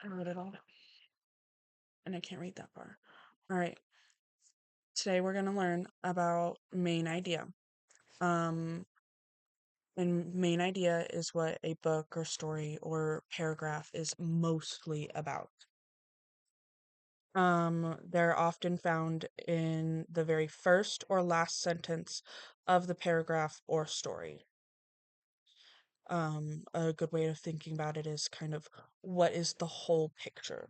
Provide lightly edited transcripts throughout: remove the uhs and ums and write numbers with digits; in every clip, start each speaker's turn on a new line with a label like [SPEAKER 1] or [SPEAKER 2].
[SPEAKER 1] I wrote it all down, and I can't read that far. All right. Today we're going to learn about main idea. And main idea is what a book or story or paragraph is mostly about. They're often found in the very first or last sentence of the paragraph or story. A good way of thinking about it is kind of what is the whole picture.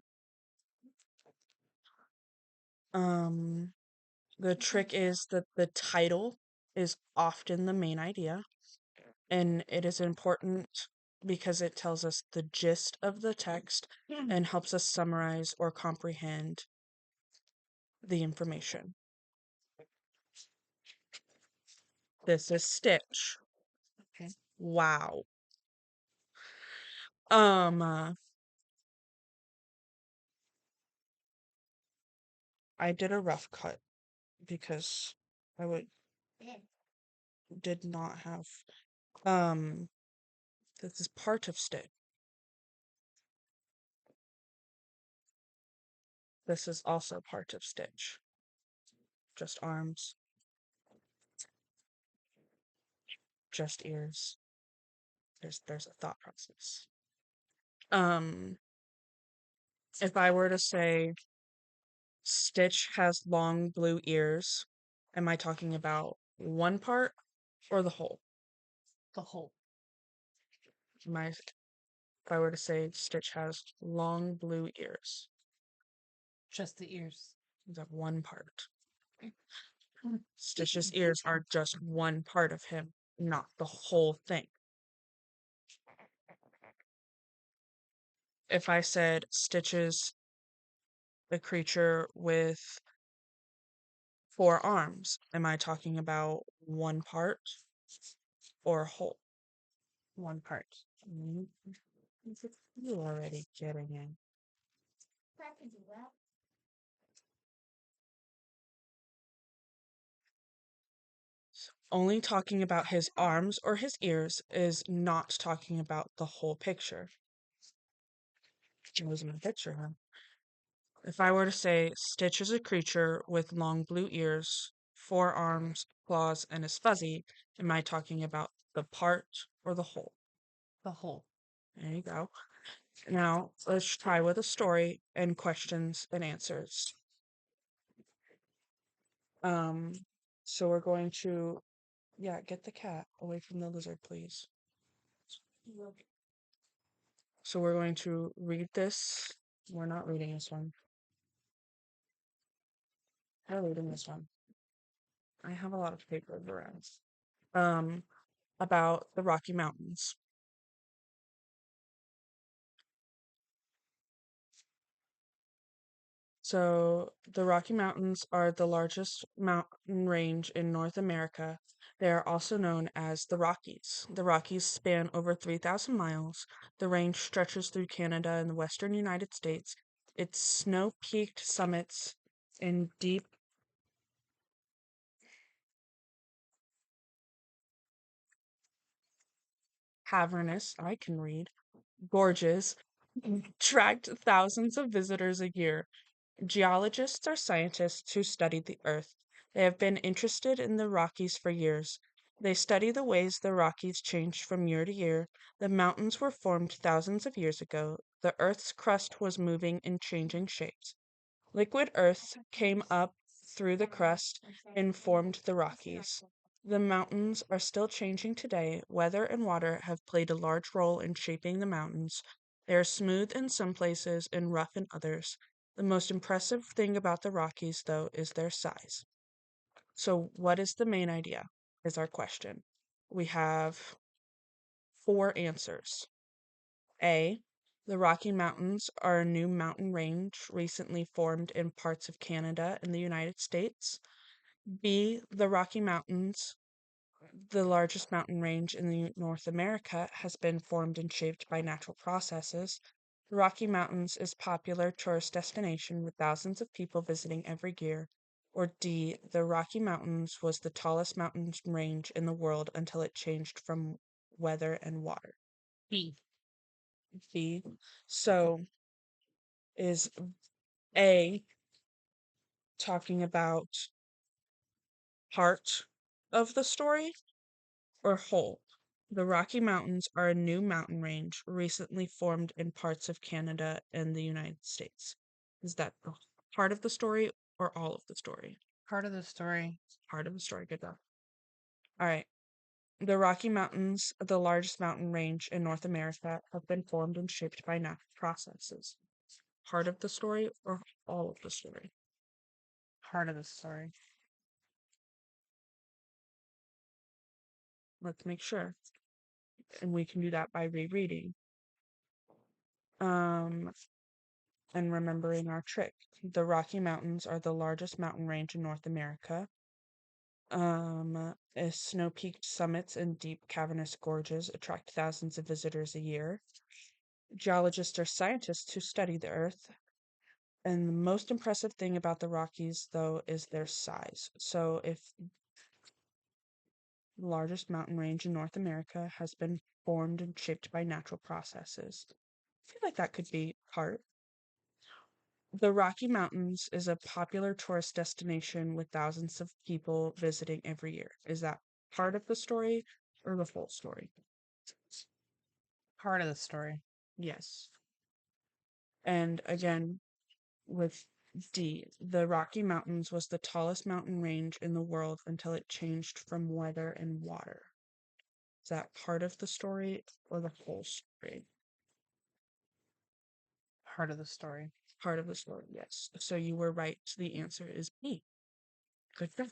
[SPEAKER 1] The trick is that the title is often the main idea, and it is important because it tells us the gist of the text and helps us summarize or comprehend the information. This is Stitch.
[SPEAKER 2] Okay.
[SPEAKER 1] Wow. I did a rough cut because I did not have this is part of Stitch. This is also part of Stitch. Just arms, just ears. There's a thought process. If I were to say Stitch has long blue ears, am I talking about one part or the whole?
[SPEAKER 2] The whole.
[SPEAKER 1] If I were to say Stitch has long blue ears,
[SPEAKER 2] Just the ears.
[SPEAKER 1] is that one part? Stitch's ears are just one part of him, not the whole thing. If I said Stitch is a creature with 4 arms, am I talking about one part or a whole?
[SPEAKER 2] One part.
[SPEAKER 1] You're already getting it. Only talking about his arms or his ears is not talking about the whole picture. It was in the picture, huh? If I were to say Stitch is a creature with long blue ears, 4 arms, claws, and is fuzzy, am I talking about the part or the whole?
[SPEAKER 2] The whole.
[SPEAKER 1] There you go. Now, let's try with a story and questions and answers. Um, so we're going to, yeah, get the cat away from the lizard, please. So we're going to read this. We're not reading this one. We're reading this one. I have a lot of paper around. About the Rocky Mountains. So, the Rocky Mountains are the largest mountain range in North America. They are also known as the Rockies. The Rockies span over 3,000 miles. The range stretches through Canada and the western United States. Its snow peaked summits and deep cavernous, I can read, gorges attract thousands of visitors a year. Geologists are scientists who study the Earth. They have been interested in the Rockies for years. They study the ways the Rockies changed from year to year. The mountains were formed thousands of years ago. The Earth's crust was moving and changing shapes. Liquid earth came up through the crust and formed the Rockies. The mountains are still changing today. Weather and water have played a large role in shaping the mountains. They are smooth in some places and rough in others. The most impressive thing about the Rockies, though, is their size. So, what is the main idea? Is our question. We have 4 answers. A. The Rocky Mountains are a new mountain range recently formed in parts of Canada and the United States. B. The Rocky Mountains, the largest mountain range in North America, has been formed and shaped by natural processes. The Rocky Mountains is a popular tourist destination with thousands of people visiting every year. Or D. The Rocky Mountains was the tallest mountain range in the world until it changed from weather and water?
[SPEAKER 2] B.
[SPEAKER 1] B. So is A talking about part of the story or whole? The Rocky Mountains are a new mountain range recently formed in parts of Canada and the United States. Is that part of the story or all of the story?
[SPEAKER 2] Part of the story.
[SPEAKER 1] Part of the story. Good job. All right. The Rocky Mountains, the largest mountain range in North America, have been formed and shaped by natural processes. Part of the story or all of the story?
[SPEAKER 2] Part of the story.
[SPEAKER 1] Let's make sure. And we can do that by rereading. Um, and remembering our trick. The Rocky Mountains are the largest mountain range in North America. Snow-peaked summits and deep cavernous gorges attract thousands of visitors a year. Geologists are scientists who study the Earth. And the most impressive thing about the Rockies, though, is their size. So, if the largest mountain range in North America has been formed and shaped by natural processes, I feel like that could be part. The Rocky Mountains is a popular tourist destination with thousands of people visiting every year. Is that part of the story or the full story?
[SPEAKER 2] Part of the story.
[SPEAKER 1] Yes. And again, with D, the Rocky Mountains was the tallest mountain range in the world until it changed from weather and water. Is that part of the story or the whole story?
[SPEAKER 2] Part of the story.
[SPEAKER 1] Part of the story, yes. So you were right. The answer is B. Good job.